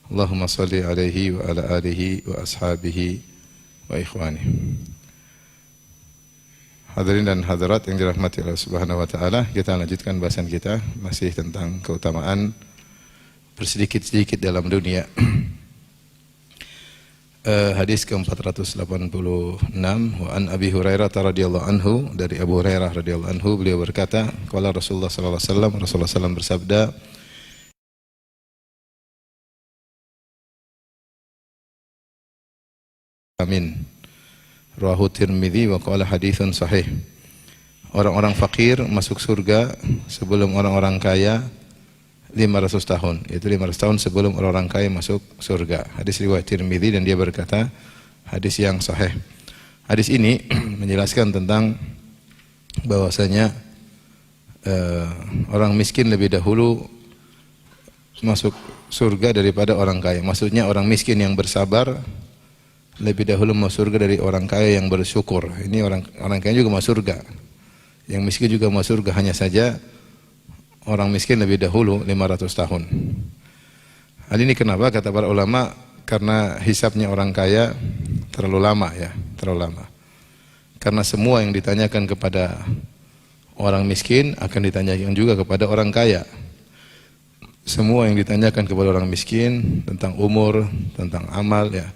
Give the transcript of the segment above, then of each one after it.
Allahumma salli alaihi wa ala alihi wa ashabihi wa ikhwani. Hadirin dan hadirat yang dirahmati Allah Subhanahu wa taala, kita lanjutkan bahasan kita masih tentang keutamaan bersedikit-sedikit dalam dunia. Hadis ke-486, wa an Abi Hurairah radhiyallahu anhu, dari Abu Hurairah radhiyallahu anhu, beliau berkata, qala Rasulullah sallallahu alaihi wasallam, Rasulullah sallallahu bersabda, amin. Rawahu Tirmidzi wa qala haditsun sahih. Orang-orang fakir masuk surga sebelum orang-orang kaya 500 tahun. Yaitu 500 tahun sebelum orang-orang kaya masuk surga. Hadis riwayat Tirmidzi dan dia berkata hadis yang sahih. Hadis ini menjelaskan tentang bahwasanya orang miskin lebih dahulu masuk surga daripada orang kaya. Maksudnya orang miskin yang bersabar lebih dahulu masuk surga dari orang kaya yang bersyukur. Ini orang kaya juga masuk surga. Yang miskin juga masuk surga, hanya saja orang miskin lebih dahulu 500 tahun. Hal ini kenapa? Kata para ulama, karena hisabnya orang kaya terlalu lama ya, terlalu lama. Karena semua yang ditanyakan kepada orang miskin akan ditanyakan juga kepada orang kaya. Semua yang ditanyakan kepada orang miskin tentang umur, tentang amal ya,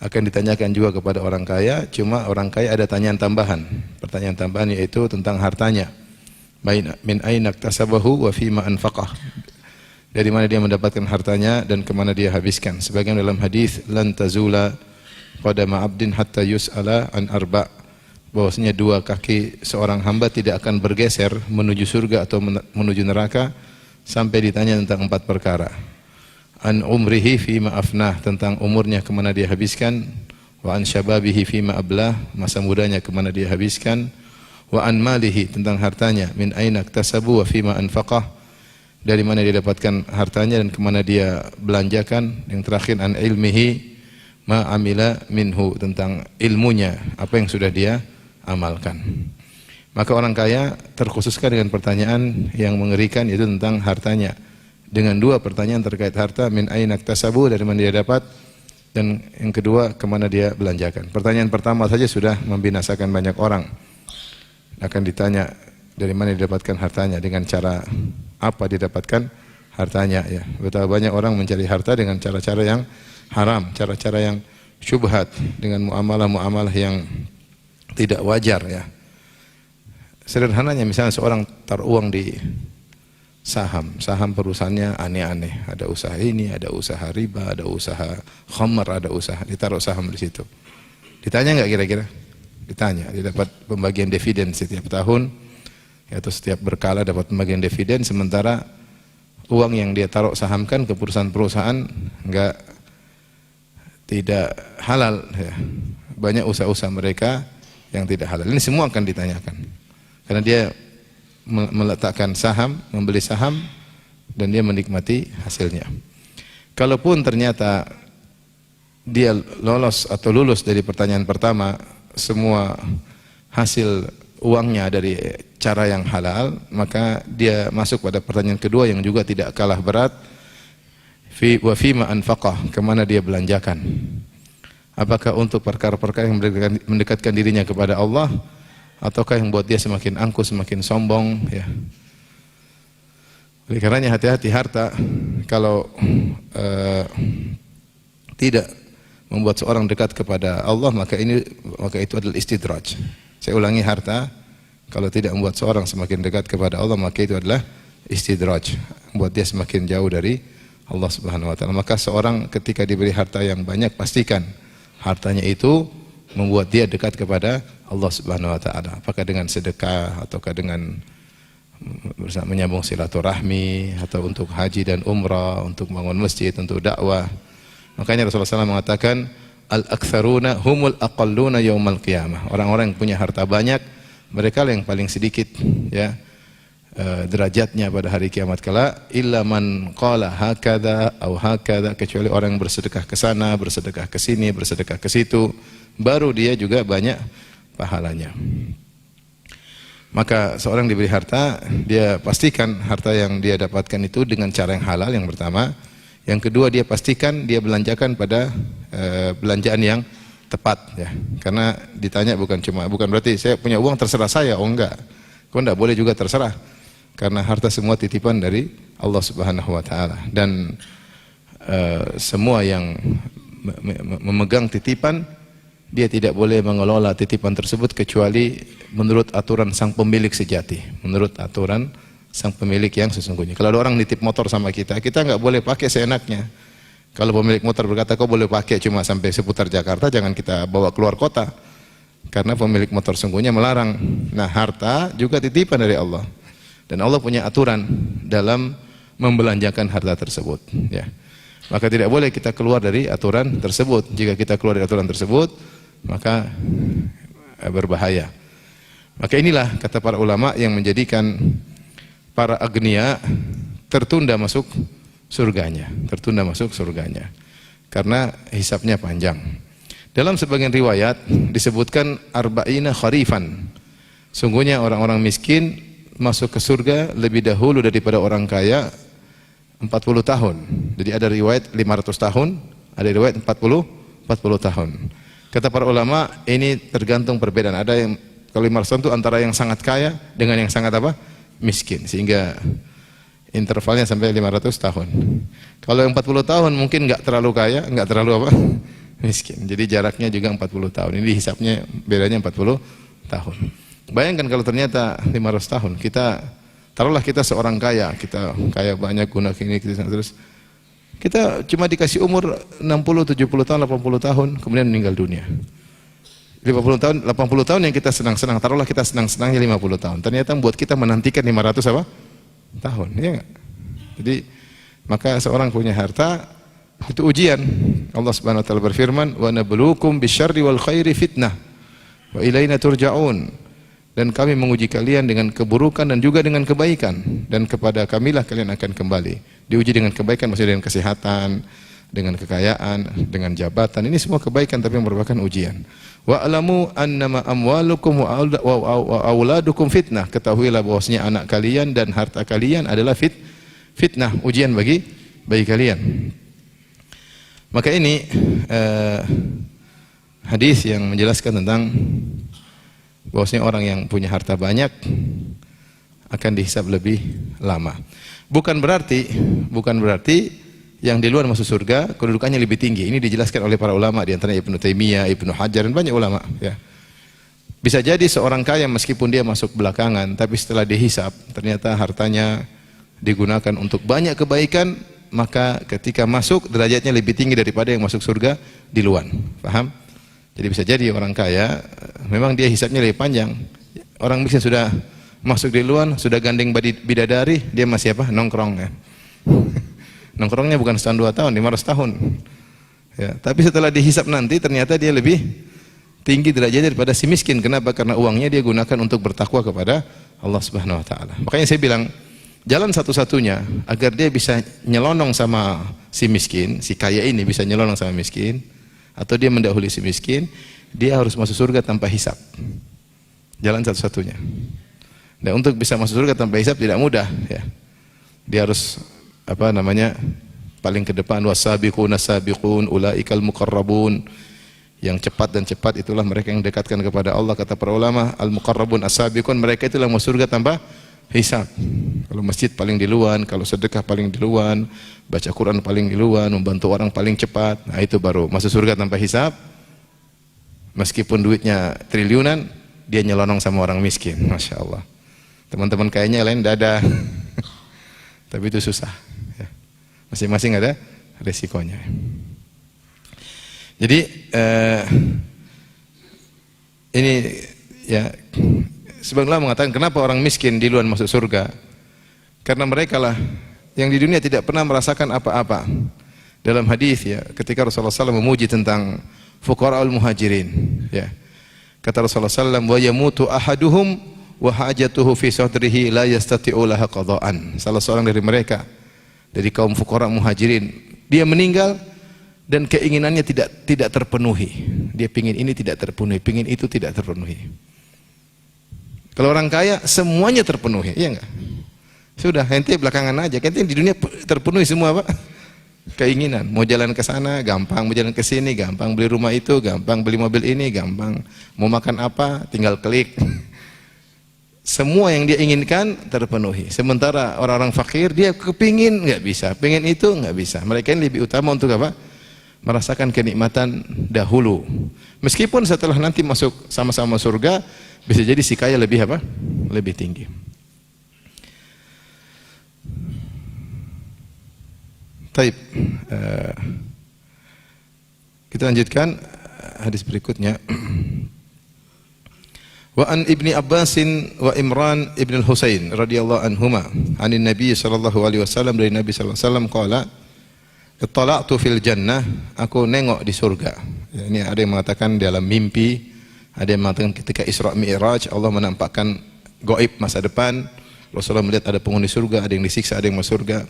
akan ditanyakan juga kepada orang kaya. Cuma orang kaya ada tanyaan tambahan. Pertanyaan tambahan yaitu tentang hartanya. Min aina iktasabahu wa fima anfaqah. Dari mana dia mendapatkan hartanya dan kemana dia habiskan. Sebagian dalam hadis, lan tazula qadama 'abdin hatta yus'ala an arba'. Bahwasanya dua kaki seorang hamba tidak akan bergeser menuju surga atau menuju neraka sampai ditanya tentang 4 perkara. An umrihi fima afnah, tentang umurnya kemana dia habiskan. Wa an syababihi fima ablah, masa mudanya kemana dia habiskan. Wa an malihi, tentang hartanya. Min aina iktasabu wa fima anfaqah, dari mana dia dapatkan hartanya dan kemana dia belanjakan. Yang terakhir an ilmihi ma amila minhu, tentang ilmunya, apa yang sudah dia amalkan. Maka orang kaya terkhususkan dengan pertanyaan yang mengerikan, yaitu tentang hartanya. Dengan 2 pertanyaan terkait harta, min aina iktasabu, dari mana dia dapat, dan yang kedua kemana dia belanjakan. Pertanyaan pertama saja sudah membinasakan banyak orang. Akan ditanya dari mana dia dapatkan hartanya, dengan cara apa dia dapatkan hartanya ya. Betapa banyak orang mencari harta dengan cara-cara yang haram, cara-cara yang syubhat, dengan muamalah-muamalah yang tidak wajar ya. Sederhananya misalnya seorang taruh uang di saham perusahaannya aneh-aneh, ada usaha ini, ada usaha riba, ada usaha khamar, ada usaha, ditaruh saham di situ. Ditanya enggak kira-kira? Ditanya, dia dapat pembagian dividen setiap tahun atau setiap berkala dapat pembagian dividen, sementara uang yang dia taruh sahamkan ke perusahaan-perusahaan tidak halal ya. Banyak usaha-usaha mereka yang tidak halal. Ini semua akan ditanyakan. Karena dia meletakkan saham, membeli saham, dan dia menikmati hasilnya. Kalaupun ternyata dia lolos atau lulus dari pertanyaan pertama, semua hasil uangnya dari cara yang halal, maka dia masuk pada pertanyaan kedua yang juga tidak kalah berat, wa fima anfaqah, kemana dia belanjakan. Apakah untuk perkara-perkara yang mendekatkan dirinya kepada Allah, ataukah yang buat dia semakin angkuh, semakin sombong ya. Oleh karenanya hati-hati harta, kalau tidak membuat seorang dekat kepada Allah, maka itu adalah istidraj. Saya ulangi, harta kalau tidak membuat seorang semakin dekat kepada Allah, maka itu adalah istidraj, membuat dia semakin jauh dari Allah Subhanahu wa taala. Maka seorang ketika diberi harta yang banyak, pastikan hartanya itu membuat dia dekat kepada Allah Subhanahu wa taala. Apakah dengan sedekah, ataukah dengan menyambung silaturahmi, atau untuk haji dan umrah, untuk bangun masjid, untuk dakwah. Makanya Rasulullah SAW mengatakan, al-aktsaruna humul aqalluna yaumal qiyamah. Orang-orang yang punya harta banyak, mereka yang paling sedikit ya derajatnya pada hari kiamat kala. Illa man qala hakadha au hakadha, kecuali orang yang bersedekah ke sana, bersedekah ke sini, bersedekah ke situ, baru dia juga banyak pahalanya. Maka seorang diberi harta, dia pastikan harta yang dia dapatkan itu dengan cara yang halal, yang pertama. Yang kedua, dia pastikan dia belanjakan pada belanjaan yang tepat ya. Karena ditanya bukan berarti saya punya uang terserah saya. Oh enggak. Kau enggak boleh juga terserah. Karena harta semua titipan dari Allah Subhanahu wa taala, dan semua yang memegang titipan, dia tidak boleh mengelola titipan tersebut kecuali menurut aturan sang pemilik sejati, menurut aturan sang pemilik yang sesungguhnya. Kalau ada orang nitip motor sama kita, kita nggak boleh pakai seenaknya. Kalau pemilik motor berkata kau boleh pakai cuma sampai seputar Jakarta, jangan kita bawa keluar kota, karena pemilik motor sungguhnya melarang. Nah, harta juga titipan dari Allah, dan Allah punya aturan dalam membelanjakan harta tersebut ya. Maka tidak boleh kita keluar dari aturan tersebut. Jika kita keluar dari aturan tersebut, maka berbahaya. Maka inilah kata para ulama yang menjadikan para agniya tertunda masuk surganya, karena hisabnya panjang. Dalam sebagian riwayat disebutkan arba'ina kharifan. Sungguhnya orang-orang miskin masuk ke surga lebih dahulu daripada orang kaya 40 tahun. Jadi ada riwayat 500 tahun, ada riwayat 40 tahun. Kata para ulama, ini tergantung perbedaan. Ada yang kalau 500 tahun itu antara yang sangat kaya dengan yang sangat apa? Miskin, sehingga intervalnya sampai 500 tahun. Kalau yang 40 tahun mungkin nggak terlalu kaya, nggak terlalu apa? Miskin. Jadi jaraknya juga 40 tahun. Ini hisapnya bedanya 40 tahun. Bayangkan kalau ternyata 500 tahun, taruhlah kita seorang kaya, kita kaya banyak guna ini, terus kita cuma dikasih umur 60, 70 tahun, 80 tahun, kemudian meninggal dunia. 50 tahun, 80 tahun yang kita senang-senang, taruhlah kita senang-senangnya 50 tahun. Ternyata membuat kita menantikan 500 apa? Tahun, ya enggak? Jadi, maka seorang punya harta itu ujian. Allah Subhanahu wa taala berfirman, "Wa nabluukum bisyarri wal khairi fitnah wa ilaina turja'un." Dan kami menguji kalian dengan keburukan dan juga dengan kebaikan, dan kepada kamilah kalian akan kembali. Diuji dengan kebaikan maksudnya dengan kesehatan, dengan kekayaan, dengan jabatan. Ini semua kebaikan tapi merupakan ujian. Wa alamu annama amwalukum wa auladukum fitnah. Ketahuilah bahwasanya anak kalian dan harta kalian adalah fitnah, ujian bagi kalian. Maka ini hadis yang menjelaskan tentang bahwasanya orang yang punya harta banyak akan dihisab lebih lama. Bukan berarti yang di luar masuk surga kedudukannya lebih tinggi. Ini dijelaskan oleh para ulama, di antaranya Ibnu Taimiyah, Ibnu Hajar, dan banyak ulama ya. Bisa jadi seorang kaya meskipun dia masuk belakangan, tapi setelah dihisab ternyata hartanya digunakan untuk banyak kebaikan, maka ketika masuk derajatnya lebih tinggi daripada yang masuk surga di luar. Paham? Jadi bisa jadi orang kaya memang dia hisabnya lebih panjang. Orang miskin sudah masuk di luar, sudah gandeng bidadari, dia masih apa? Nongkrong ya. Nongkrongnya bukan setahun 2 tahun, 500 tahun. Ya, tapi setelah dihisab nanti ternyata dia lebih tinggi derajatnya daripada si miskin. Kenapa? Karena uangnya dia gunakan untuk bertakwa kepada Allah Subhanahu wa taala. Makanya saya bilang, jalan satu-satunya agar dia bisa nyelonong sama si miskin, si kaya ini bisa nyelonong sama miskin, atau dia mendahului si miskin, dia harus masuk surga tanpa hisab. Jalan satu-satunya. Dan untuk bisa masuk surga tanpa hisab tidak mudah ya. Dia harus paling ke depan, wasabiquna sabiqun ulaikal muqarrabun. Yang cepat dan cepat itulah mereka yang dekatkan kepada Allah. Kata para ulama, al muqarrabun as-sabiqun, mereka itulah masuk surga tanpa hisab. Kalau masjid paling duluan, kalau sedekah paling duluan, baca Quran paling duluan, membantu orang paling cepat, nah itu baru masuk surga tanpa hisab. Meskipun duitnya triliunan, dia nyelonong sama orang miskin. Masya Allah. Teman-teman kayaknya lain dada. Tapi itu susah ya. Masing-masing ada resikonya. Jadi ini ya, sebenarnya mengatakan kenapa orang miskin di luar masuk surga? Karena mereka lah yang di dunia tidak pernah merasakan apa-apa. Dalam hadis ya, ketika Rasulullah SAW memuji tentang fuqara'ul muhajirin ya. Kata Rasulullah SAW, wa yamutu ahaduhum wa hajatuhu fi sadrihi la yastati'u laha qada'an. Salah seorang dari mereka dari kaum fuqara muhajirin, dia meninggal dan keinginannya tidak terpenuhi. Dia pingin ini tidak terpenuhi, pingin itu tidak terpenuhi. Kalau orang kaya semuanya terpenuhi, iya enggak? Sudah, ente belakangan aja. Ente di dunia terpenuhi semua, Pak. Keinginan, mau jalan ke sana gampang, mau jalan ke sini gampang, beli rumah itu gampang, beli mobil ini gampang, mau makan apa tinggal klik. Semua yang dia inginkan terpenuhi. Sementara orang-orang fakir dia kepingin nggak bisa, pengen itu nggak bisa. Mereka ini lebih utama untuk apa? Merasakan kenikmatan dahulu. Meskipun setelah nanti masuk sama-sama surga, bisa jadi si kaya lebih apa? Lebih tinggi. Taib. Kita lanjutkan hadis berikutnya. Wa an Ibni Abbasin wa Imran ibn al-Husain radhiyallahu anhuma anin Nabi sallallahu alaihi wasallam, dari Nabi sallallahu alaihi wasallam qala ittala'tu fil jannah, aku nengok di surga. Ya, ini ada yang mengatakan dalam mimpi, ada yang mengatakan ketika Isra Mi'raj Allah menampakkan gaib masa depan. Rasulullah melihat ada penghuni surga, ada yang disiksa, ada yang masuk surga.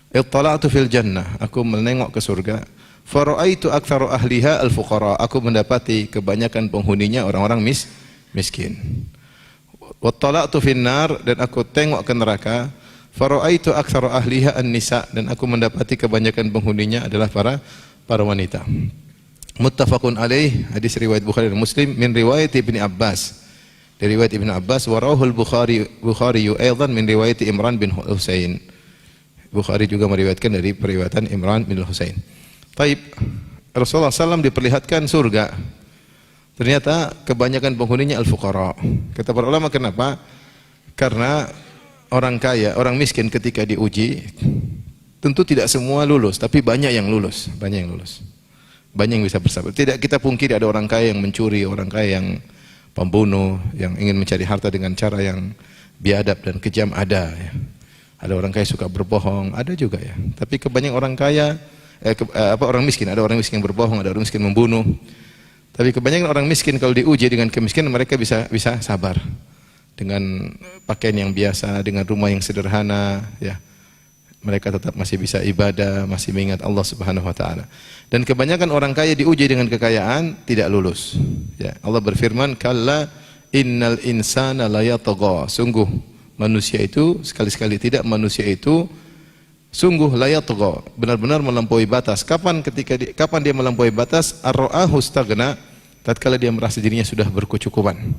Ittala'tu fil jannah, aku menengok ke surga. Fara'aitu aktsaru ahliha al-fuqara, aku mendapati kebanyakan penghuninya orang-orang miskin. Wattala'tu fin nar, dan aku tengok ke neraka. Fara'aitu aktsaru ahliha an-nisa, dan aku mendapati kebanyakan penghuninya adalah para wanita. Muttafaqun alaih, hadis riwayat Bukhari dan Muslim min riwayat Ibnu Abbas. Dari riwayat Ibnu Abbas, wa rawahul Bukhari aidan min riwayat Imran bin Husain. Bukhari juga meriwayatkan dari periwayatan Imran bin Husain. Taib, Rasulullah SAW diperlihatkan surga. Ternyata kebanyakan penghuninya al-fuqara. Kata para ulama, kenapa? Karena orang kaya, orang miskin ketika diuji, tentu tidak semua lulus, tapi banyak yang lulus, banyak yang bisa bersabar. Tidak kita pungkiri ada orang kaya yang mencuri, orang kaya yang pembunuh, yang ingin mencari harta dengan cara yang biadab dan kejam, ada ya. Ada orang kaya suka berbohong, ada juga ya. Tapi kebanyakan orang kaya, orang miskin, ada orang miskin yang berbohong, ada orang miskin membunuh. Tapi kebanyakan orang miskin kalau diuji dengan kemiskinan, mereka bisa sabar dengan pakaian yang biasa, dengan rumah yang sederhana, ya. Mereka tetap masih bisa ibadah, masih mengingat Allah Subhanahu wa taala. Dan kebanyakan orang kaya diuji dengan kekayaan, tidak lulus. Ya, Allah berfirman, "Kalla innal insana layatagha." Sungguh manusia itu, sekali-sekali tidak, manusia itu sungguh layatagha, benar-benar melampaui batas. Kapan dia melampaui batas? Ar-ra'ahu staghna, tatkala dia merasa dirinya sudah berkecukupan.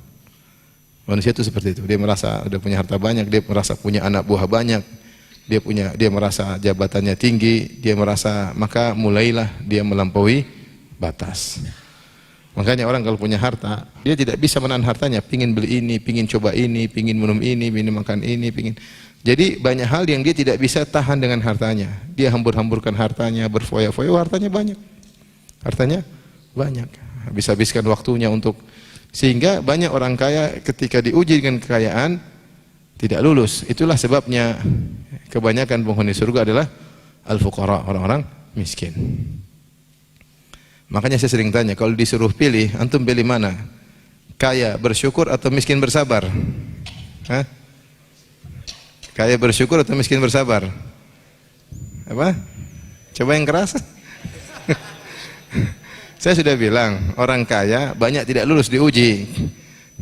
Manusia itu seperti itu. Dia merasa sudah punya harta banyak, dia merasa punya anak buah banyak, dia merasa jabatannya tinggi, dia merasa, maka mulailah dia melampaui batas. Makanya orang kalau punya harta, dia tidak bisa menahan hartanya, pingin beli ini, pingin coba ini, pingin minum ini, pingin makan ini, pingin. Jadi banyak hal yang dia tidak bisa tahan dengan hartanya. Dia hambur-hamburkan hartanya, berfoya-foya, hartanya banyak. Hartanya banyak. Habis-habiskan waktunya untuk, sehingga banyak orang kaya ketika diuji dengan kekayaan tidak lulus. Itulah sebabnya kebanyakan penghuni surga adalah al-fuqara, orang-orang miskin. Makanya saya sering tanya, kalau disuruh pilih, antum pilih mana? Kaya bersyukur atau miskin bersabar? Hah? Kaya bersyukur atau miskin bersabar? Apa? Coba yang keras. Saya sudah bilang, orang kaya banyak tidak lulus diuji.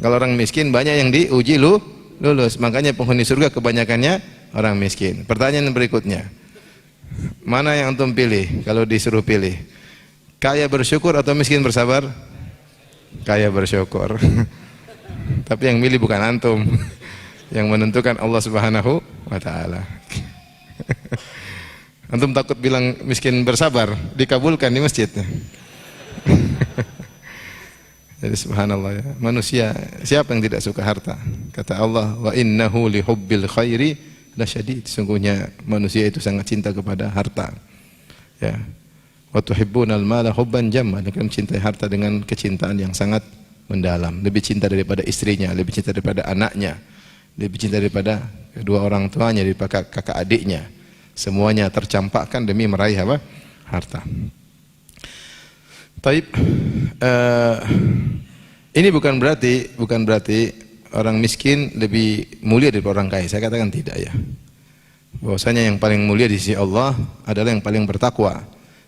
Kalau orang miskin banyak yang diuji lulus. Makanya penghuni surga kebanyakannya orang miskin. Pertanyaan berikutnya, mana yang antum pilih kalau disuruh pilih? Kaya bersyukur atau miskin bersabar? Kaya bersyukur. Tapi yang milih bukan antum. Yang menentukan Allah Subhanahu wa taala. Antum takut bilang miskin bersabar, dikabulkan di masjid. Jadi subhanallah ya. Manusia, siapa yang tidak suka harta? Kata Allah, wa innahu li hubbil khairi lasyadid. Sungguhnya manusia itu sangat cinta kepada harta. Ya. Wa tuhibbunal mala hubban jamma, mereka mencintai harta dengan kecintaan yang sangat mendalam, lebih cinta daripada istrinya, lebih cinta daripada anaknya, lebih cinta daripada kedua orang tuanya, daripada kakak adiknya. Semuanya tercampakkan demi meraih apa? Harta. Taib, ini bukan berarti orang miskin lebih mulia daripada orang kaya. Saya katakan tidak ya. Bahwasanya yang paling mulia di sisi Allah adalah yang paling bertakwa.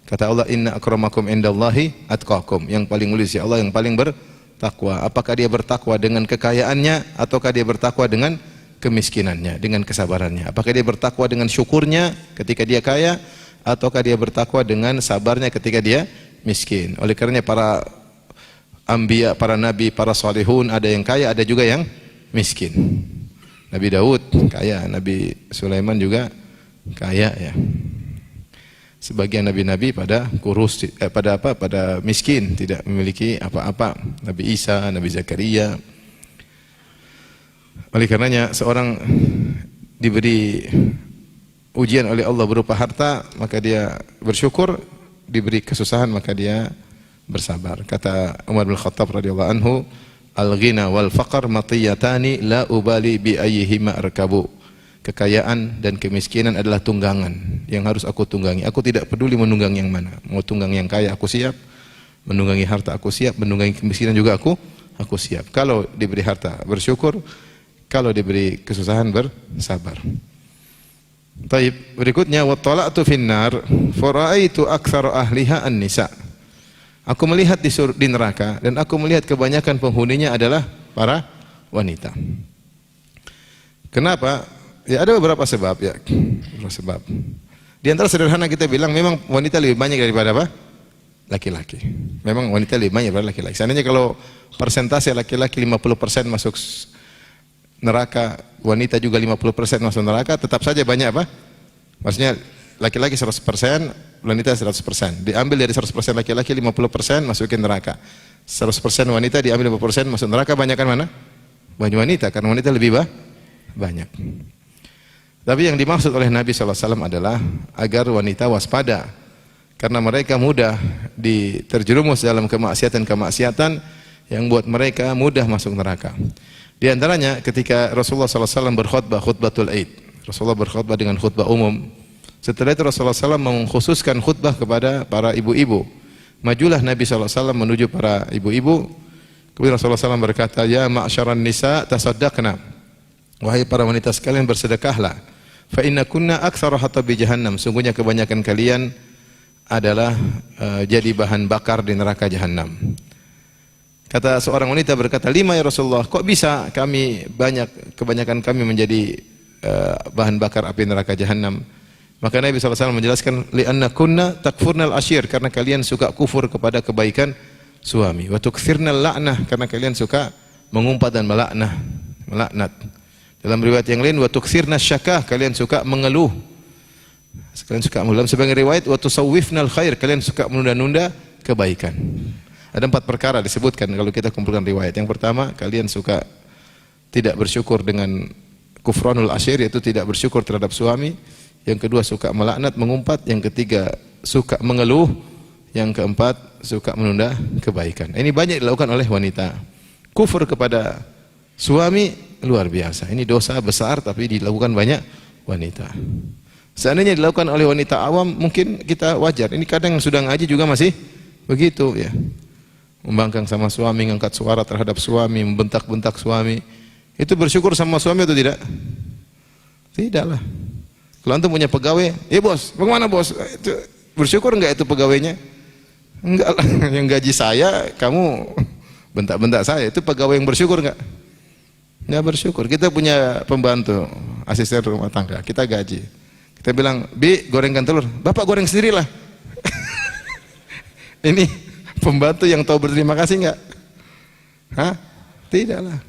Kata Allah, inna akramakum indallahi atqakum. Yang paling mulia di sisi Allah yang paling bertakwa. Apakah dia bertakwa dengan kekayaannya ataukah dia bertakwa dengan kemiskinannya, dengan kesabarannya? Apakah dia bertakwa dengan syukurnya ketika dia kaya ataukah dia bertakwa dengan sabarnya ketika dia miskin. Oleh karenanya para anbiya, para nabi, para salihun, ada yang kaya, ada juga yang miskin. Nabi Daud kaya, Nabi Sulaiman juga kaya ya. Sebagian nabi-nabi pada kurus, pada miskin, tidak memiliki apa-apa. Nabi Isa, Nabi Zakaria. Oleh karenanya seorang diberi ujian oleh Allah berupa harta, maka dia bersyukur, diberi kesusahan maka dia bersabar. Kata Umar bin Khattab radhiyallahu anhu, al-ghina wal faqr matiyatani la ubali bi ayyihima arkabu. Kekayaan dan kemiskinan adalah tunggangan yang harus aku tunggangi. Aku tidak peduli menunggang yang mana. Mau tunggang yang kaya aku siap, menunggangi harta aku siap, menunggangi kemiskinan juga aku siap. Kalau diberi harta bersyukur, kalau diberi kesusahan bersabar. Taib, berikutnya wa tala'tu finnar fara'aitu aktsara ahliha an-nisa. Aku melihat di neraka dan aku melihat kebanyakan penghuninya adalah para wanita. Kenapa? Ya ada beberapa sebab ya. Beberapa sebab. Di antara sederhana kita bilang memang wanita lebih banyak daripada apa? Laki-laki. Memang wanita lebih banyak daripada laki-laki. Seandainya kalau persentase laki-laki 50% masuk neraka, wanita juga 50% masuk neraka, tetap saja banyak apa? Maksudnya laki-laki 100%, wanita 100%. Diambil dari 100% laki-laki 50% masukin neraka. 100% wanita diambil 50% masuk neraka, banyakkan mana? Banyak wanita, karena wanita lebih banyak. Tapi yang dimaksud oleh Nabi SAW adalah agar wanita waspada, karena mereka mudah terjerumus dalam kemaksiatan yang buat mereka mudah masuk neraka. Di antaranya ketika Rasulullah SAW berkhutbah, khutbatul Aid. Rasulullah berkhutbah dengan khutbah umum. Setelah itu Rasulullah SAW mengkhususkan khutbah kepada para ibu-ibu. Majulah Nabi SAW menuju para ibu-ibu. Kemudian Rasulullah SAW berkata, ya ma'syaran nisa tasaddaqna. Wahai para wanita sekalian, bersedekahlah. Fa inna kunna aktsara hatabi jahannam. Sungguhnya kebanyakan kalian adalah jadi bahan bakar di neraka jahanam. Kata seorang wanita berkata, lima ya Rasulullah, kok bisa kebanyakan kami menjadi bahan bakar api neraka jahanam? Maka Nabi SAW menjelaskan, li'anna kunna takfurnal ashir, karena kalian suka kufur kepada kebaikan suami. Wa tukthirnal la'nah, karena kalian suka mengumpat dan melaknat. Dalam riwayat yang lain, wa tukthirnas syakah, kalian suka mengeluh. Kalian suka mengeluh. Dalam sebagian riwayat, wa tusawwifnal khair, kalian suka menunda-nunda kebaikan. Ada 4 perkara disebutkan kalau kita kumpulkan riwayat. Yang pertama, kalian suka tidak bersyukur dengan kufranul ashir, yaitu tidak bersyukur terhadap suami. Yang kedua, suka melaknat, mengumpat. Yang ketiga, suka mengeluh. Yang keempat, suka menunda kebaikan. Ini banyak dilakukan oleh wanita. Kufur kepada suami luar biasa. Ini dosa besar tapi dilakukan banyak wanita. Seandainya dilakukan oleh wanita awam mungkin kita wajar. Ini kadang sudah ngaji juga masih begitu ya. Membangkang sama suami, ngangkat suara terhadap suami, membentak-bentak suami. Itu bersyukur sama suami atau tidak? Tidaklah. Kalau antum punya pegawai, bos, bagaimana bos? Itu, bersyukur enggak itu pegawainya? Enggak lah, yang gaji saya, kamu bentak-bentak saya. Itu pegawai yang bersyukur enggak? Enggak bersyukur. Kita punya pembantu, asisten rumah tangga, kita gaji. Kita bilang, Bi, gorengkan telur. Bapak goreng sendirilah. Ini pembantu yang tahu berterima kasih enggak? Hah? Tidaklah.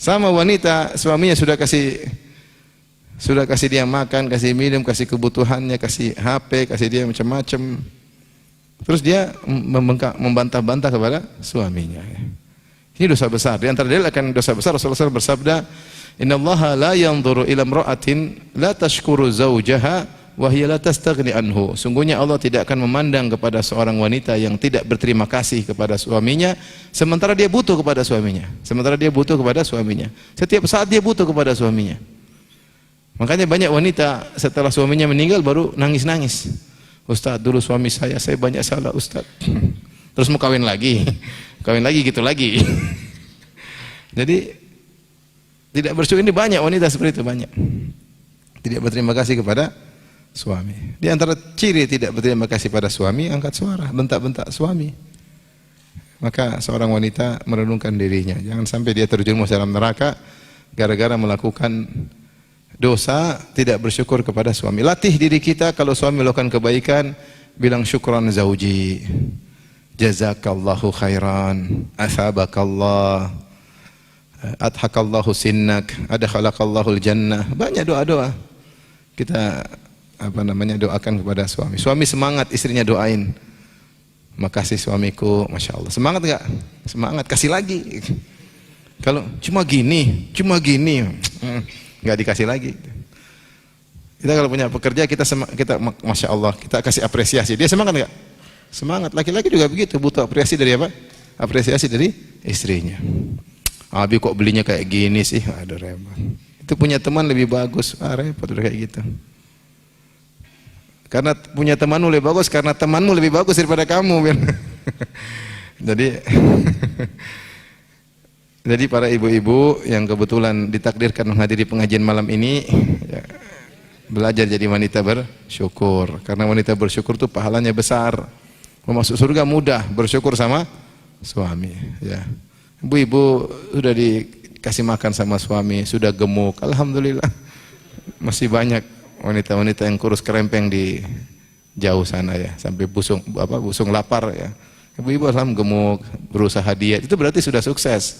Sama wanita, suaminya sudah kasih dia makan, kasih minum, kasih kebutuhannya, kasih HP, kasih dia macam-macam. Terus dia membantah-bantah kepada suaminya. Ini dosa besar. Di antara dalil akan dosa besar, Rasulullah SAW bersabda, "Innallaha la yanzuru ila imra'atin la tashkuru zawjaha wa hiya la tastaghni anhu." Sungguhnya Allah tidak akan memandang kepada seorang wanita yang tidak berterima kasih kepada suaminya sementara dia butuh kepada suaminya. Setiap saat dia butuh kepada suaminya. Makanya banyak wanita setelah suaminya meninggal baru nangis-nangis. Ustaz, dulu suami saya banyak salah Ustaz. Terus mau kawin lagi gitu lagi. Jadi tidak bersyukur, ini banyak wanita seperti itu, banyak. Tidak berterima kasih kepada suami. Di antara ciri tidak berterima kasih pada suami, angkat suara, bentak-bentak suami. Maka seorang wanita merenungkan dirinya, jangan sampai dia terjerumus dalam neraka gara-gara melakukan dosa tidak bersyukur kepada suami. Latih diri kita kalau suami melakukan kebaikan, bilang syukran zauji, jazakallahu khairan, athabakallah, adhakallahu sinnak, adkhalakallahu jannah. Banyak doa-doa kita doakan kepada suami. Suami semangat, istrinya doain. Makasih suamiku, masya Allah. Semangat enggak? Semangat, kasih lagi. Kalau cuma gini, enggak dikasih lagi. Kita kalau punya pekerja kita masya Allah, kita kasih apresiasi. Dia semangat enggak? Semangat. Laki-laki juga begitu, butuh apresiasi dari apa? Apresiasi dari istrinya. Abi kok belinya kayak gini sih? Aduh repot. Itu punya teman lebih bagus. Repot udah kayak gitu. Karena punya temanmu lebih bagus, karena temanmu lebih bagus daripada kamu. Jadi para ibu-ibu yang kebetulan ditakdirkan menghadiri pengajian malam ini, ya, belajar jadi wanita bersyukur. Karena wanita bersyukur itu pahalanya besar. Mau masuk surga mudah, bersyukur sama suami. Ya. Ibu-ibu sudah dikasih makan sama suami, sudah gemuk, alhamdulillah. Masih banyak wanita-wanita yang kurus kerempeng di jauh sana ya, sampai busung lapar ya. Ibu-ibu alhamdulillah gemuk, berusaha diet, itu berarti sudah sukses.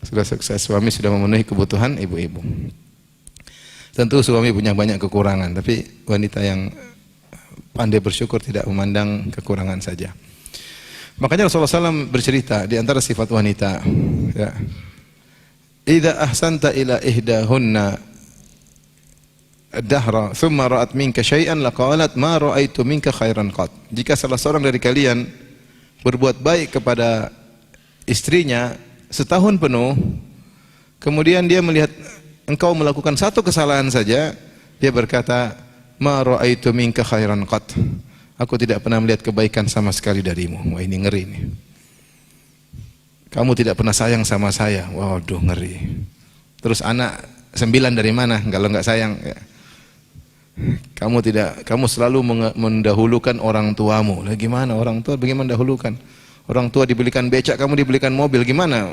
Sudah sukses, suami sudah memenuhi kebutuhan ibu-ibu. Tentu suami punya banyak kekurangan, tapi wanita yang pandai bersyukur tidak memandang kekurangan saja. Makanya Rasulullah SAW bercerita di antara sifat wanita, ya, idza ahsanta ila ihdahunna ad-dahra thumma ra'at minka syai'an laqalat ma ra'aitu minka khairan qat. Jika salah seorang dari kalian berbuat baik kepada istrinya setahun penuh, kemudian dia melihat engkau melakukan satu kesalahan saja, dia berkata, ma ra'aitu minka khairan qat. Aku tidak pernah melihat kebaikan sama sekali darimu. Wah, ini ngeri nih. Kamu tidak pernah sayang sama saya. Waduh, ngeri. Terus anak 9 dari mana kalau enggak sayang? Ya. Kamu selalu mendahulukan orang tuamu. Lah gimana orang tua bagaimana mendahulukan? Orang tua dibelikan becak, kamu dibelikan mobil. Gimana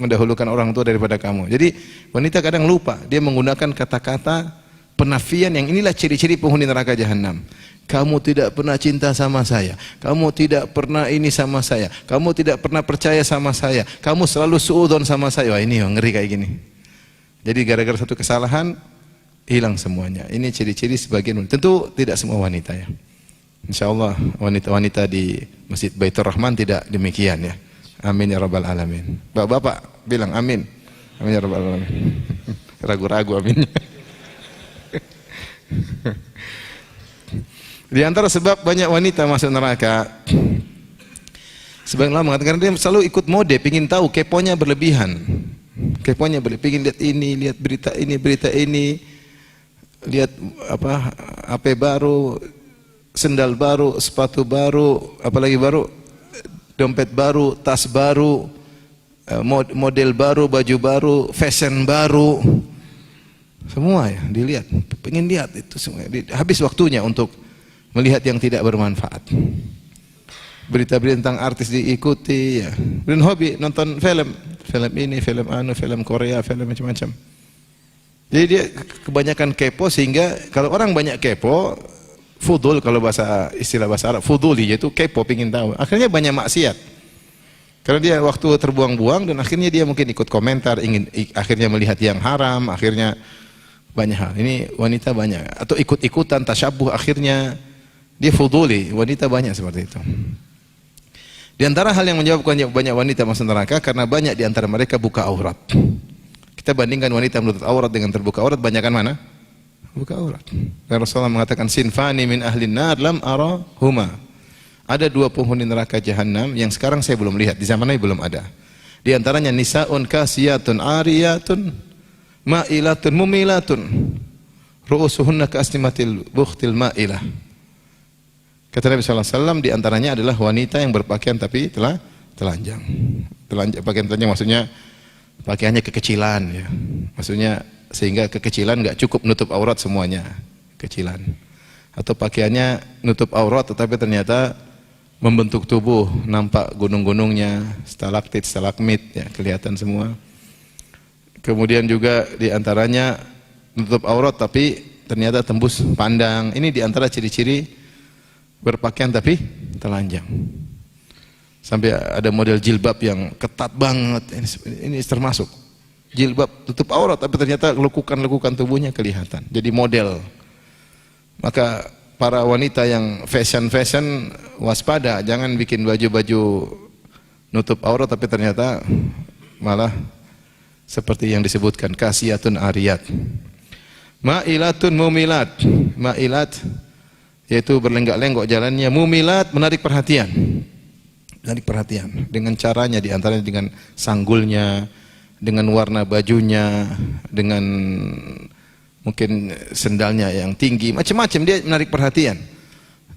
mendahulukan orang tua daripada kamu? Jadi wanita kadang lupa, dia menggunakan kata-kata penafian yang inilah ciri-ciri penghuni neraka jahanam. Kamu tidak pernah cinta sama saya, kamu tidak pernah ini sama saya, kamu tidak pernah percaya sama saya, kamu selalu suudzon sama saya. Wah, ini ngeri kayak gini. Jadi gara-gara satu kesalahan hilang semuanya. Ini ciri-ciri sebagian wanita. Tentu tidak semua wanita ya. Insyaallah wanita-wanita di Masjid Baitur Rahman tidak demikian ya. Amin ya rabbal alamin. Bapak-bapak bilang amin. Amin ya rabbal alamin. Ragu-ragu aminnya. Di antara sebab banyak wanita masuk neraka, sebagian ulama mengatakan dia selalu ikut mode, pingin tahu, keponya berlebihan. Keponya pingin lihat ini, lihat berita ini, lihat HP baru, sendal baru, sepatu baru, apalagi baru, dompet baru, tas baru, model baru, baju baru, fashion baru. Semua ya dilihat, pengen lihat itu semua. Habis waktunya untuk melihat yang tidak bermanfaat. Berita-berita tentang artis diikuti ya. Dan hobi nonton film ini, film Korea, film macam-macam. Jadi dia kebanyakan kepo sehingga kalau orang banyak kepo, fudul kalau istilah bahasa Arab, fuduli yaitu kepo pingin tahu. Akhirnya banyak maksiat. Karena dia waktu terbuang-buang dan akhirnya dia mungkin ikut komentar, akhirnya melihat yang haram, akhirnya banyak hal. Ini wanita banyak atau ikut-ikutan tasyabuh, akhirnya dia fuduli. Wanita banyak seperti itu. Di antara hal yang menyebabkan banyak wanita masuk neraka karena banyak di antara mereka buka aurat. Kita bandingkan wanita menutup aurat dengan terbuka aurat, banyakkan mana? Buka aurat. Dan Rasulullah mengatakan sinfani min ahlin nar lam arahuma. Ada 2 penghuni neraka jahanam yang sekarang saya belum lihat, di zaman ini belum ada. Di antaranya nisaun kasiyatun ariyatun ma'ilatun mumilatun ru'usuhunna ka'asnimatil bukhtil ma'ilah. Kata Nabi SAW, di antaranya adalah wanita yang berpakaian tapi telanjang. Pakaian telanjang maksudnya pakaiannya kekecilan ya. Maksudnya sehingga kekecilan enggak cukup nutup aurat semuanya, kecilan. Atau pakaiannya nutup aurat tetapi ternyata membentuk tubuh, nampak gunung-gunungnya, stalaktit, stalagmit ya, kelihatan semua. Kemudian juga di antaranya nutup aurat tapi ternyata tembus pandang. Ini diantara ciri-ciri berpakaian tapi telanjang. Sampai ada model jilbab yang ketat banget. Ini termasuk jilbab tutup aurat tapi ternyata lekukan-lekukan tubuhnya kelihatan. Jadi model. Maka para wanita yang fashion waspada, jangan bikin baju-baju nutup aurat tapi ternyata malah seperti yang disebutkan kasiyatun ariyat. Ma'ilatun mumilat. Ma'ilat yaitu berlenggak-lenggok jalannya, mumilat menarik perhatian. Menarik perhatian dengan caranya, diantaranya dengan sanggulnya, dengan warna bajunya, dengan mungkin sendalnya yang tinggi, macam-macam dia menarik perhatian.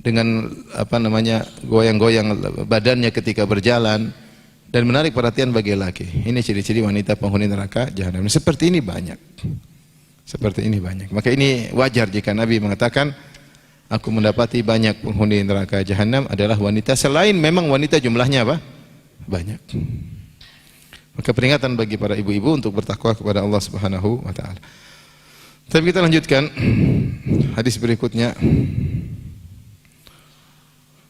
Dengan apa namanya, goyang-goyang badannya ketika berjalan dan menarik perhatian bagi laki. Ini ciri-ciri wanita penghuni neraka jahanam. Seperti ini banyak. Seperti ini banyak. Maka ini wajar jika Nabi mengatakan, aku mendapati banyak penghuni neraka jahanam adalah wanita, selain memang wanita jumlahnya apa? Banyak. Maka peringatan bagi para ibu-ibu untuk bertakwa kepada Allah Subhanahu wa taala. Tapi kita lanjutkan hadis berikutnya.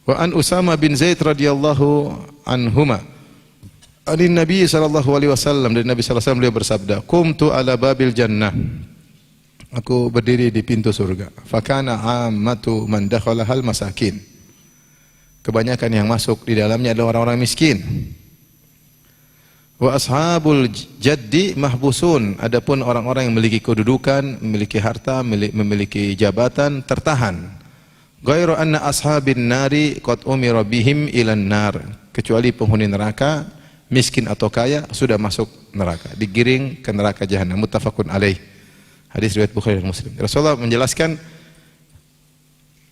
Wa an Usama bin Zaid radhiyallahu anhuma. Dari Nabi sallallahu alaihi wasallam, dari Nabi sallallahu alaihi wasallam beliau bersabda, "Qumtu ala babil jannah." Aku berdiri di pintu surga. Fakana ammatu man dakhalahal masakin. Kebanyakan yang masuk di dalamnya adalah orang-orang miskin. Wa ashabul jaddi mahbusun. Adapun orang-orang yang memiliki kedudukan, memiliki harta, memiliki jabatan tertahan. Ghairu anna ashabin nari qad umira bihim ilan nar. Kecuali penghuni neraka, miskin atau kaya, sudah masuk neraka, digiring ke neraka jahanam. Muttafaqun alaih. Hadis riwayat Bukhari dan Muslim. Rasulullah menjelaskan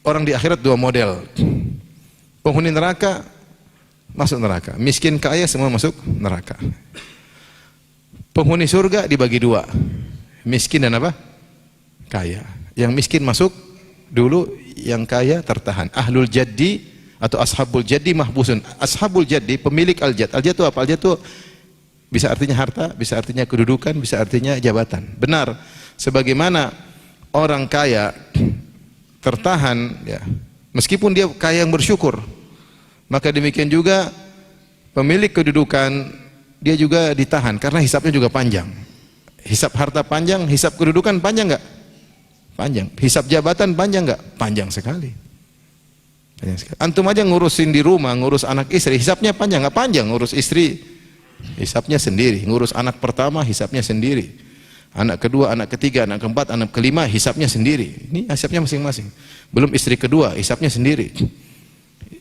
orang di akhirat dua model. Penghuni neraka masuk neraka, miskin kaya semua masuk neraka. Penghuni surga dibagi dua, miskin dan apa? Kaya. Yang miskin masuk dulu, yang kaya tertahan. Ahlul jaddi atau ashabul jaddi mahbusun. Ashabul jaddi pemilik al-jad. Al-jad itu apa? Al-jad itu bisa artinya harta, bisa artinya kedudukan, bisa artinya jabatan. Benar. Sebagaimana orang kaya tertahan, ya, meskipun dia kaya yang bersyukur, maka demikian juga pemilik kedudukan dia juga ditahan karena hisapnya juga panjang. Hisap harta panjang, hisap kedudukan panjang enggak? Panjang. Hisap jabatan panjang enggak? Panjang sekali. Panjang sekali. Antum aja ngurusin di rumah, ngurus anak istri, hisapnya panjang enggak? Panjang. Ngurus istri, hisapnya sendiri. Ngurus anak pertama, hisapnya sendiri. Anak kedua, anak ketiga, anak keempat, anak kelima, hisapnya sendiri. Ini hisapnya masing-masing. Belum istri kedua, hisapnya sendiri.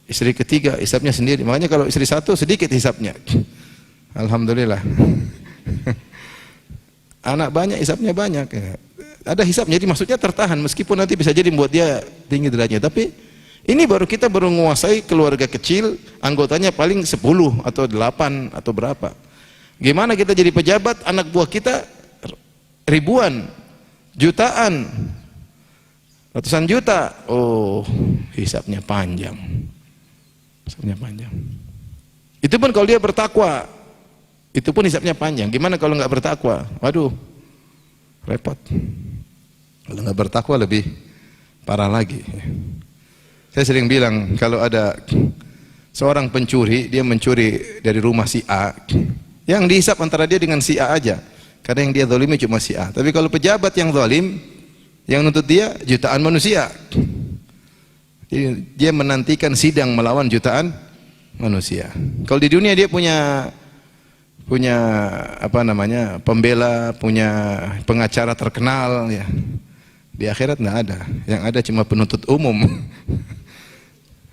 Istri ketiga, hisapnya sendiri. Makanya kalau istri satu, sedikit hisapnya. Alhamdulillah. Anak banyak, hisapnya banyak. Ada hisapnya, jadi maksudnya tertahan. Meskipun nanti bisa jadi membuat dia tinggi derajatnya. Tapi ini baru kita baru menguasai keluarga kecil, anggotanya paling 10 atau 8 atau berapa. Gimana kita jadi pejabat, anak buah kita ribuan, jutaan, ratusan juta. Oh, hisapnya panjang. Hisapnya panjang. Itu pun kalau dia bertakwa, itu pun hisapnya panjang. Gimana kalau nggak bertakwa? Waduh, repot. Kalau nggak bertakwa lebih parah lagi. Saya sering bilang kalau ada seorang pencuri, dia mencuri dari rumah si A, yang dihisap antara dia dengan si A aja. Karena yang dia zalimi cuma si A. Tapi kalau pejabat yang zalim, yang nuntut dia jutaan manusia. Jadi dia menantikan sidang melawan jutaan manusia. Kalau di dunia dia punya apa namanya, pembela, punya pengacara terkenal, ya. Di akhirat nggak ada. Yang ada cuma penuntut umum.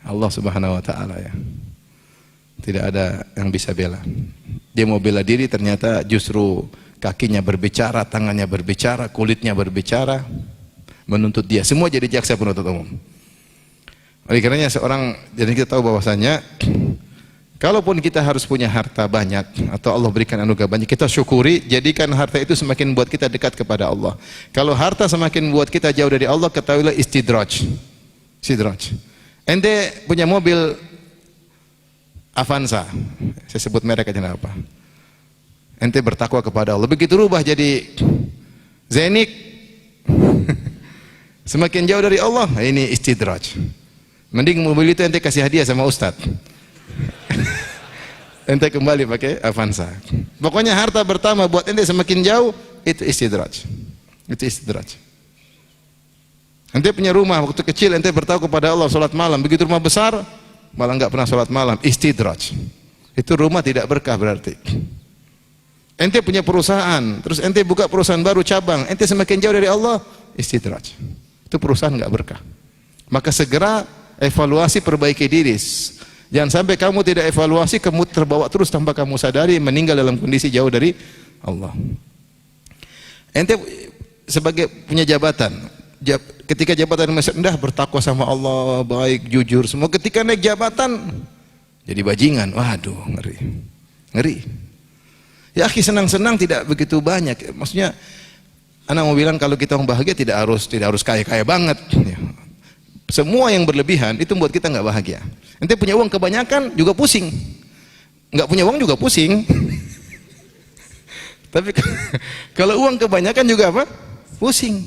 Allah Subhanahu wa taala, ya. Tidak ada yang bisa bela. Dia mau bela diri, ternyata justru kakinya berbicara, tangannya berbicara, kulitnya berbicara, menuntut dia. Semua jadi jaksa penuntut umum. Oleh karenanya jadi kita tahu bahwasanya kalaupun kita harus punya harta banyak atau Allah berikan anugerah banyak, kita syukuri, jadikan harta itu semakin buat kita dekat kepada Allah. Kalau harta semakin buat kita jauh dari Allah, ketahuilah istidraj. Istidraj. Ente punya mobil Avanza, saya sebut merek aja apa. Ente bertakwa kepada Allah, begitu rubah jadi Zenik, Semakin jauh dari Allah, ini istidraj. Mending mobil itu ente kasih hadiah sama ustaz. Ente kembali pakai Avanza. Pokoknya harta pertama buat ente semakin jauh, itu istidraj. Itu istidraj. Ente punya rumah waktu kecil, ente bertawa kepada Allah salat malam. Begitu rumah besar, malah enggak pernah salat malam. Istidraj. Itu rumah tidak berkah berarti. Ente punya perusahaan, terus ente buka perusahaan baru cabang, ente semakin jauh dari Allah, istidraj. Itu perusahaan enggak berkah. Maka segera evaluasi, perbaiki diri. Jangan sampai kamu tidak evaluasi, kamu terbawa terus tanpa kamu sadari, meninggal dalam kondisi jauh dari Allah. Ente sebagai punya jabatan, ketika jabatan masih rendah, bertakwa sama Allah, baik, jujur, semua. Ketika naik jabatan, jadi bajingan. Waduh, ngeri. Ngeri. Ya akhi, senang-senang tidak begitu banyak. Maksudnya, anak mau bilang kalau kita mau bahagia tidak harus kaya-kaya banget. Ya. Semua yang berlebihan itu membuat kita nggak bahagia. Ente punya uang kebanyakan juga pusing. Nggak punya uang juga pusing. Tapi kalau uang kebanyakan juga apa? Pusing.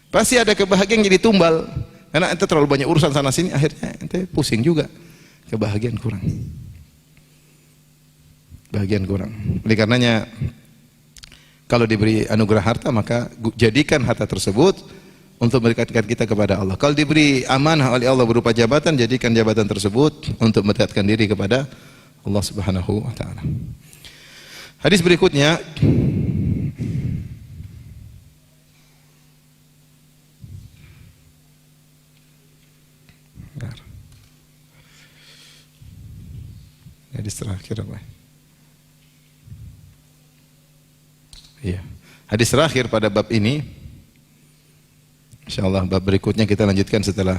Pasti ada kebahagiaan jadi tumbal. Karena ente terlalu banyak urusan sana sini, akhirnya ente pusing juga. Kebahagiaan kurang. Bahagian kurang. Oleh karenanya, kalau diberi anugerah harta, maka jadikan harta tersebut untuk mendekatkan kita kepada Allah. Kalau diberi amanah oleh Allah berupa jabatan, jadikan jabatan tersebut untuk mendekatkan diri kepada Allah Subhanahu wa taala. Hadis berikutnya, hadis terakhir apa? Iya. Hadis terakhir pada bab ini, insyaallah bab berikutnya kita lanjutkan setelah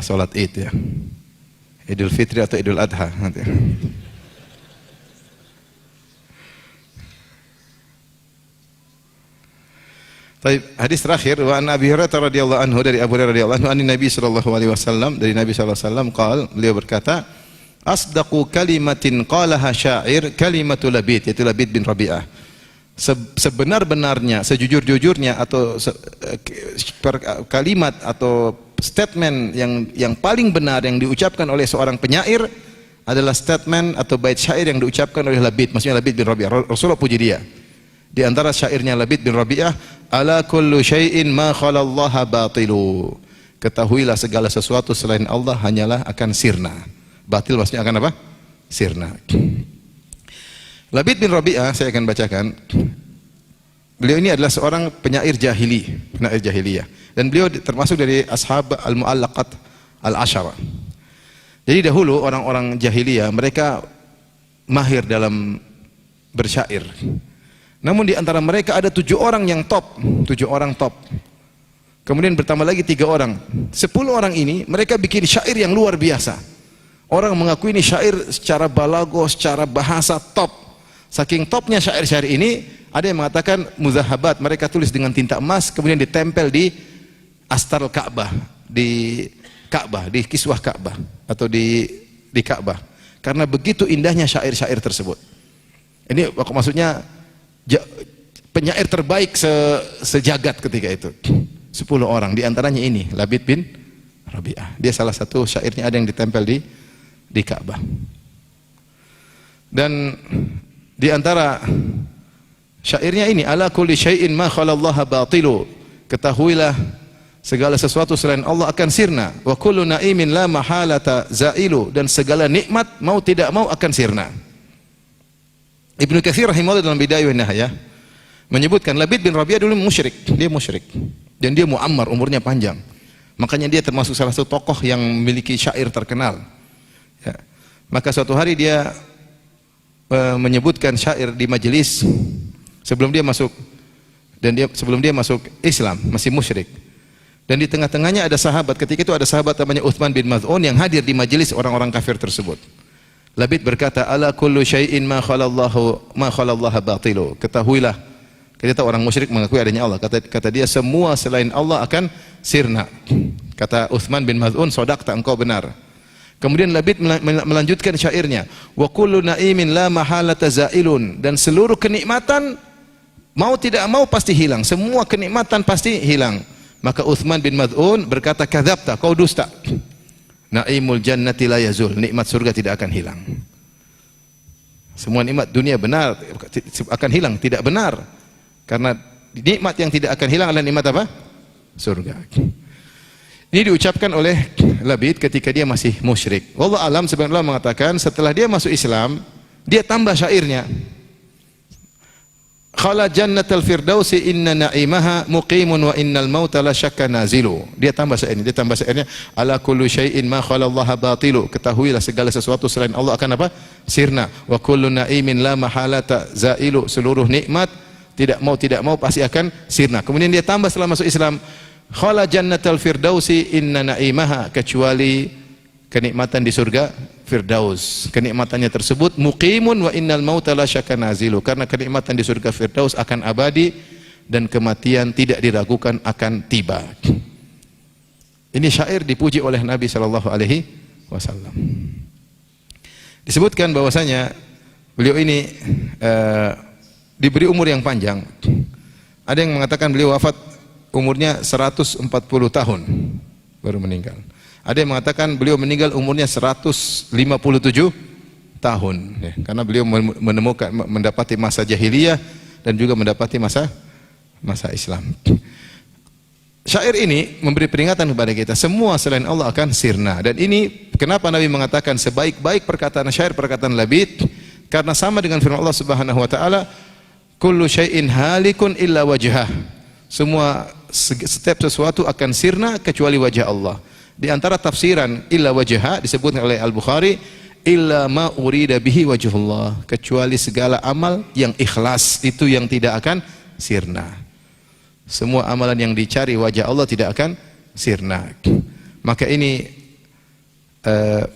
sholat Id ya. Idul Fitri atau Idul Adha nanti. Baik, hadis terakhir, wa an Abi Hurairah radhiyallahu anhu, dari Abu Hurairah radhiyallahu anhu, Nabi sallallahu alaihi wasallam, dari Nabi sallallahu alaihi wasallam beliau berkata, asdaqu kalimatin qalaha syair kalimatu Labid, yaitu Labid bin Rabi'ah. Sebenar-benarnya, sejujur-jujurnya atau kalimat atau statement yang paling benar yang diucapkan oleh seorang penyair adalah statement atau bait syair yang diucapkan oleh Labid, maksudnya Labid bin Rabi'ah. Rasulullah puji dia. Di antara syairnya Labid bin Rabi'ah, ala kullu syai'in ma khalallaha batilu. Ketahuilah segala sesuatu selain Allah hanyalah akan sirna. Batil maksudnya akan apa? Sirna. Labid bin Rabi'ah, saya akan bacakan. Beliau ini adalah seorang penyair jahiliyah. Dan beliau termasuk dari ashab al-mu'allaqat al-ashara. Jadi dahulu orang-orang jahiliyah, mereka mahir dalam bersyair. Namun di antara mereka ada 7 orang yang top. 7 orang top. Kemudian bertambah lagi 3 orang. 10 orang ini, mereka bikin syair yang luar biasa. Orang mengakui ini syair secara balago, secara bahasa top. Saking topnya syair-syair ini, ada yang mengatakan muzahabat, mereka tulis dengan tinta emas, kemudian ditempel di astar Ka'bah, di kiswah Ka'bah atau di Ka'bah. Karena begitu indahnya syair-syair tersebut. Ini maksudnya penyair terbaik sejagat ketika itu. 10 orang, di antaranya ini Labid bin Rabi'ah. Dia salah satu syairnya ada yang ditempel di Ka'bah. Dan di antara syairnya ini, ala kulli syai'in ma khalallaha batilu. Ketahuilah segala sesuatu selain Allah akan sirna. Wa kullu na'imin la mahalata zailu. Dan segala nikmat mau tidak mau akan sirna. Ibnu Katsir rahimahullah dalam Bidayah wan Nihayah menyebutkan Labid bin Rabi'ah dulu musyrik. Dia musyrik. Dan dia muammar, umurnya panjang. Makanya dia termasuk salah satu tokoh yang memiliki syair terkenal. Ya. Maka suatu hari dia menyebutkan syair di majelis sebelum dia masuk Islam, masih musyrik. Dan di tengah-tengahnya ada sahabat, ketika itu ada sahabat namanya Uthman bin Maz'un yang hadir di majelis orang-orang kafir tersebut. Labid berkata, ala kullu syai'in ma khalallaha batilu. Ketahuilah, kita orang musyrik mengakui adanya Allah. Kata dia, semua selain Allah akan sirna. Kata Uthman bin Maz'un, sodaqta, engkau benar. Kemudian Labid melanjutkan syairnya, wa kullu na'imin la mahalata zailun. Dan seluruh kenikmatan Mau tidak mau pasti hilang, semua kenikmatan pasti hilang. Maka Uthman bin Mad'un berkata, kadzabta, kau dusta. Naimul jannati la yazul, nikmat surga tidak akan hilang. Semua nikmat dunia benar akan hilang, tidak benar. Karena nikmat yang tidak akan hilang adalah nikmat apa? Surga. Ini diucapkan oleh Labid ketika dia masih musyrik. Wallahu alam, sebenarnya Allah mengatakan setelah dia masuk Islam, dia tambah syairnya. Khala jannatal firdausi inna na'imaha muqimun wa innal mauta la syakka nazilu. Dia tambah syairnya, ala kullu syai'in ma khala Allah batilu. Ketahuilah segala sesuatu selain Allah akan apa? Sirna. Wa kullu na'imin la mahalata zailu. Seluruh nikmat tidak mau pasti akan sirna. Kemudian dia tambah setelah masuk Islam, khala jannatal firdausi inna na'imaha, kecuali kenikmatan di surga Firdaus. Kenikmatannya tersebut muqimun wa innal mauta la syakka nazilu. Karena kenikmatan di surga Firdaus akan abadi dan kematian tidak diragukan akan tiba. Ini syair dipuji oleh Nabi sallallahu alaihi wasallam. Disebutkan bahwasanya beliau ini diberi umur yang panjang. Ada yang mengatakan beliau wafat umurnya 140 tahun baru meninggal. Ada yang mengatakan beliau meninggal umurnya 157 tahun, ya, karena beliau mendapati masa jahiliyah dan juga mendapati masa Islam. Syair ini memberi peringatan kepada kita, semua selain Allah akan sirna. Dan ini kenapa Nabi mengatakan sebaik-baik perkataan syair perkataan Labid, karena sama dengan firman Allah Subhanahu wa taala, kullu syai'in halikun illa wajhah. Setiap sesuatu akan sirna kecuali wajah Allah. Di antara tafsiran illa wajha disebutkan oleh Al-Bukhari, illa ma urida bihi wajhullah, kecuali segala amal yang ikhlas itu yang tidak akan sirna. Semua amalan yang dicari wajah Allah tidak akan sirna. Maka ini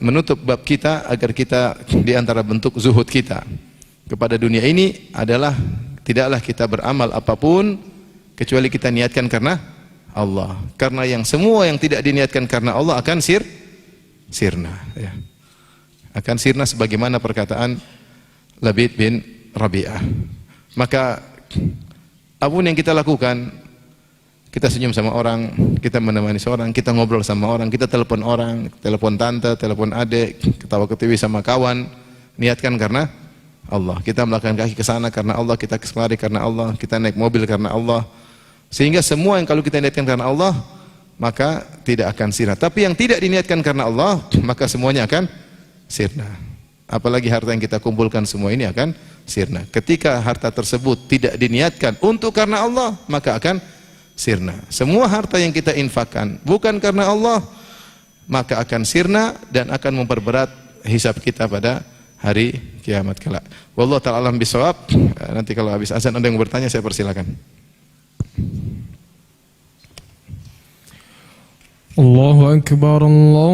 menutup bab kita agar kita di antara bentuk zuhud kita kepada dunia ini adalah tidaklah kita beramal apapun kecuali kita niatkan karena Allah. Karena semua yang tidak diniatkan karena Allah akan sirna, ya. Akan sirna sebagaimana perkataan Labid bin Rabi'ah. Maka apapun yang kita lakukan, kita senyum sama orang, kita menemani seorang, kita ngobrol sama orang, kita telepon orang, telepon tante, telepon adik, ketawa ketiwi sama kawan, niatkan karena Allah. Kita melakukan kaki ke sana karena Allah, kita ke kemari karena Allah, kita naik mobil karena Allah. Sehingga semua yang kalau kita niatkan karena Allah, maka tidak akan sirna. Tapi yang tidak diniatkan karena Allah, maka semuanya akan sirna. Apalagi harta yang kita kumpulkan semua ini akan sirna. Ketika harta tersebut tidak diniatkan untuk karena Allah, maka akan sirna. Semua harta yang kita infakkan bukan karena Allah, maka akan sirna dan akan memperberat hisab kita pada hari kiamat kelak. Wallahu ta'ala alam bisawab. Nanti kalau habis azan ada yang bertanya, saya persilakan. Allahu akbar, Allah